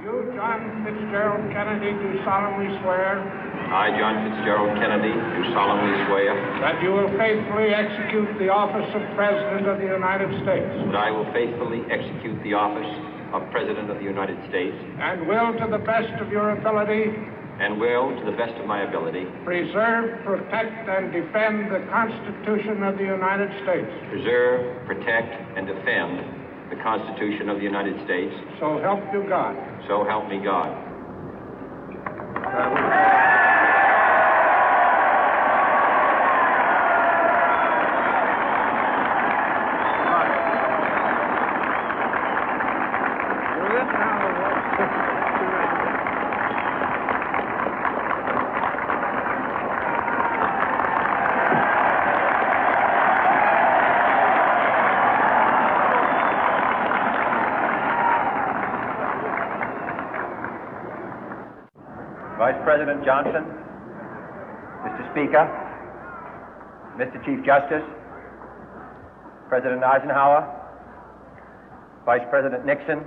You, John Fitzgerald Kennedy, do solemnly swear I, John Fitzgerald Kennedy, do solemnly swear that you will faithfully execute the office of President of the United States that I will faithfully execute the office of President of the United States and will, to the best of your ability, and will, to the best of my ability, preserve, protect, and defend the Constitution of the United States. preserve, protect, and defend the Constitution of the United States. So help you God. So help me God. Vice President Johnson, Mr. Speaker, Mr. Chief Justice, President Eisenhower, Vice President Nixon,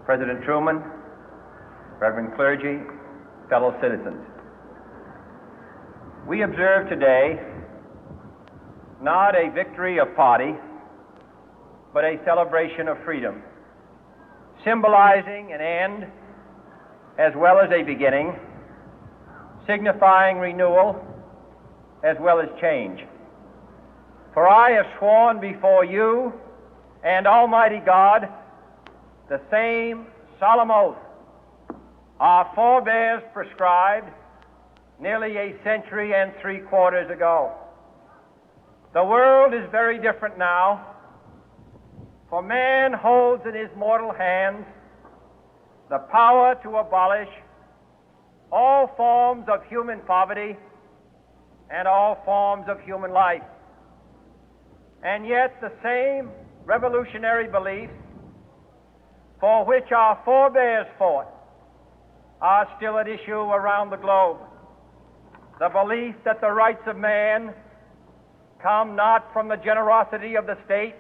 President Truman, Reverend clergy, fellow citizens. We observe today not a victory of party, but a celebration of freedom, symbolizing an end as well as a beginning, signifying renewal as well as change. For I have sworn before you and Almighty God the same solemn oath our forebears prescribed nearly a century and 3/4 ago. The world is very different now, for man holds in his mortal hands the power to abolish all forms of human poverty and all forms of human life. And yet the same revolutionary beliefs for which our forebears fought are still at issue around the globe. The belief that the rights of man come not from the generosity of the state,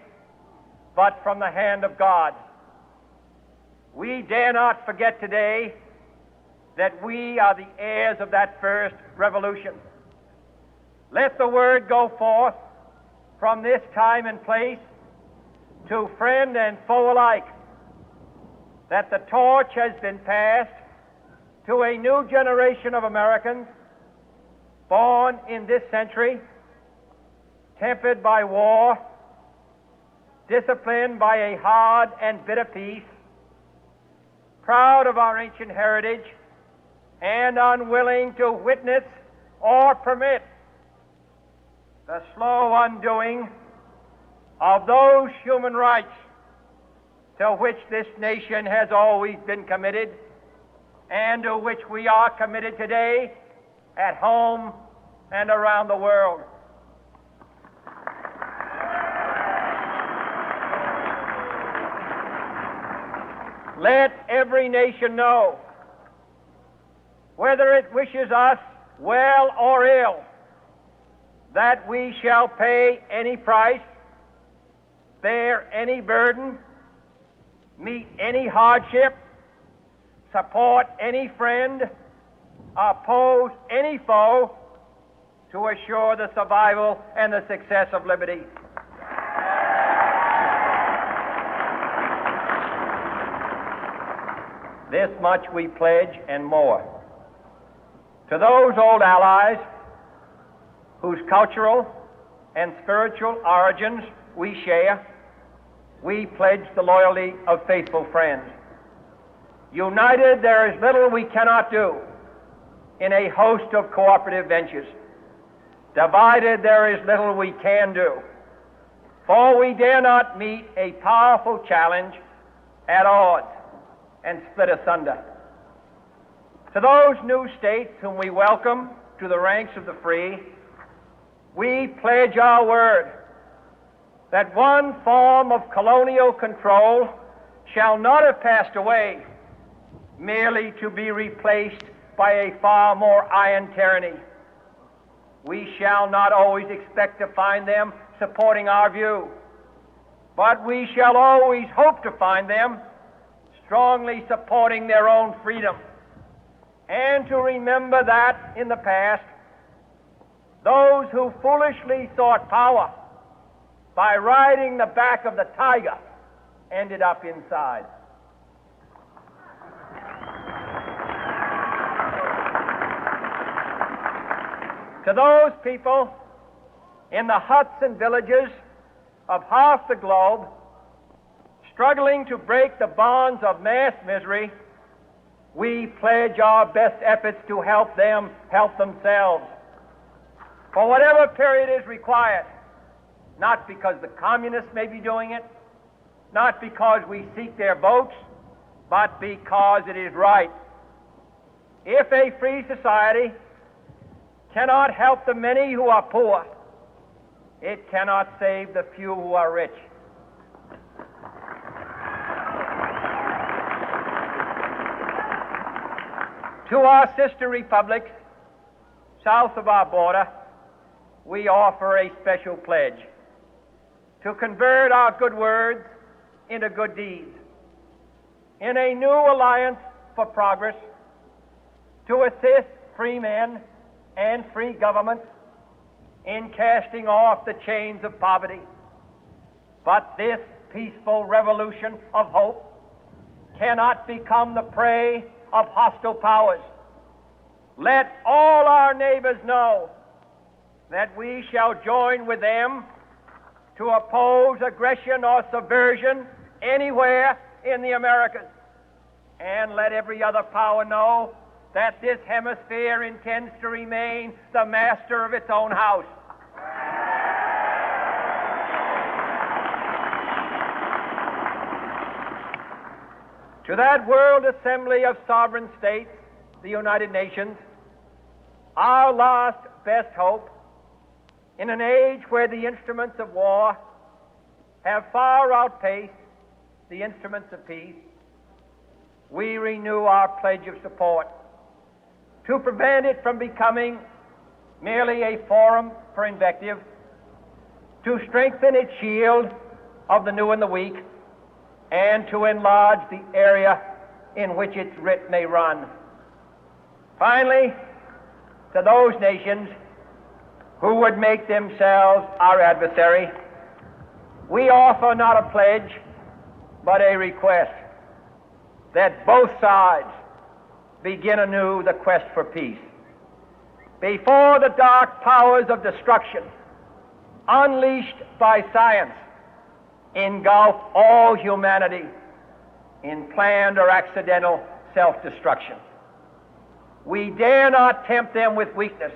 but from the hand of God. We dare not forget today that we are the heirs of that first revolution. Let the word go forth from this time and place to friend and foe alike that the torch has been passed to a new generation of Americans born in this century, tempered by war, disciplined by a hard and bitter peace, proud of our ancient heritage, and unwilling to witness or permit the slow undoing of those human rights to which this nation has always been committed and to which we are committed today at home and around the world. Let every nation know, whether it wishes us well or ill, that we shall pay any price, bear any burden, meet any hardship, support any friend, oppose any foe to assure the survival and the success of liberty. This much we pledge and more. To those old allies whose cultural and spiritual origins we share, we pledge the loyalty of faithful friends. United, there is little we cannot do in a host of cooperative ventures. Divided, there is little we can do, for we dare not meet a powerful challenge at odds and split asunder. To those new states whom we welcome to the ranks of the free, we pledge our word that one form of colonial control shall not have passed away, merely to be replaced by a far more iron tyranny. We shall not always expect to find them supporting our view, but we shall always hope to find them strongly supporting their own freedom, and to remember that in the past, those who foolishly sought power by riding the back of the tiger ended up inside. To those people in the huts and villages of half the globe struggling to break the bonds of mass misery, we pledge our best efforts to help them help themselves for whatever period is required, not because the communists may be doing it, not because we seek their votes, but because it is right. If a free society cannot help the many who are poor, it cannot save the few who are rich. To our sister republics south of our border, we offer a special pledge to convert our good words into good deeds, in a new alliance for progress, to assist free men and free governments in casting off the chains of poverty. But this peaceful revolution of hope cannot become the prey of hostile powers. Let all our neighbors know that we shall join with them to oppose aggression or subversion anywhere in the Americas. And let every other power know that this hemisphere intends to remain the master of its own house. To that World Assembly of Sovereign States, the United Nations, our last best hope, in an age where the instruments of war have far outpaced the instruments of peace, we renew our pledge of support to prevent it from becoming merely a forum for invective, to strengthen its shield of the new and the weak, and to enlarge the area in which its writ may run. Finally, to those nations who would make themselves our adversary, we offer not a pledge, but a request that both sides begin anew the quest for peace. Before the dark powers of destruction, unleashed by science, engulf all humanity in planned or accidental self-destruction, we dare not tempt them with weakness,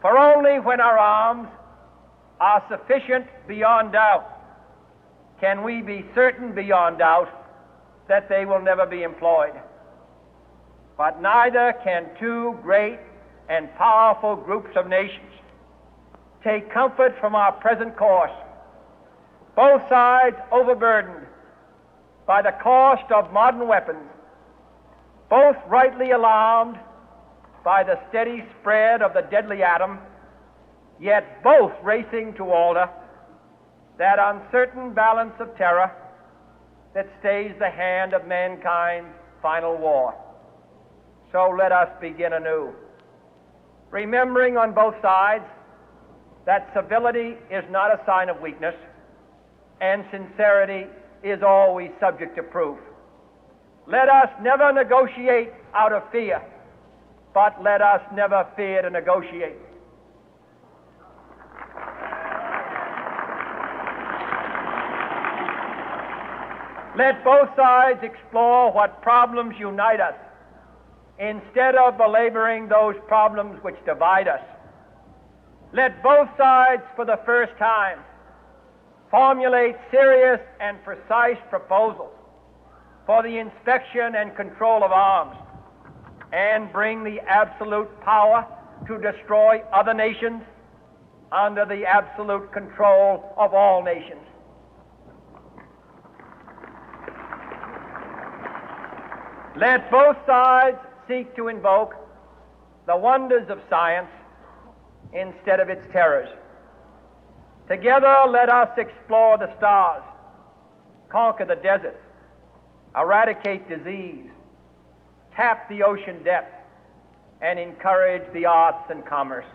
for only when our arms are sufficient beyond doubt can we be certain beyond doubt that they will never be employed. But neither can two great and powerful groups of nations take comfort from our present course, both sides overburdened by the cost of modern weapons, both rightly alarmed by the steady spread of the deadly atom, yet both racing to alter that uncertain balance of terror that stays the hand of mankind's final war. So let us begin anew, remembering on both sides that civility is not a sign of weakness, and sincerity is always subject to proof. Let us never negotiate out of fear, but let us never fear to negotiate. Let both sides explore what problems unite us, instead of belaboring those problems which divide us. Let both sides, for the first time, formulate serious and precise proposals for the inspection and control of arms, and bring the absolute power to destroy other nations under the absolute control of all nations. Let both sides seek to invoke the wonders of science instead of its terrors. Together, let us explore the stars, conquer the deserts, eradicate disease, tap the ocean depth, and encourage the arts and commerce.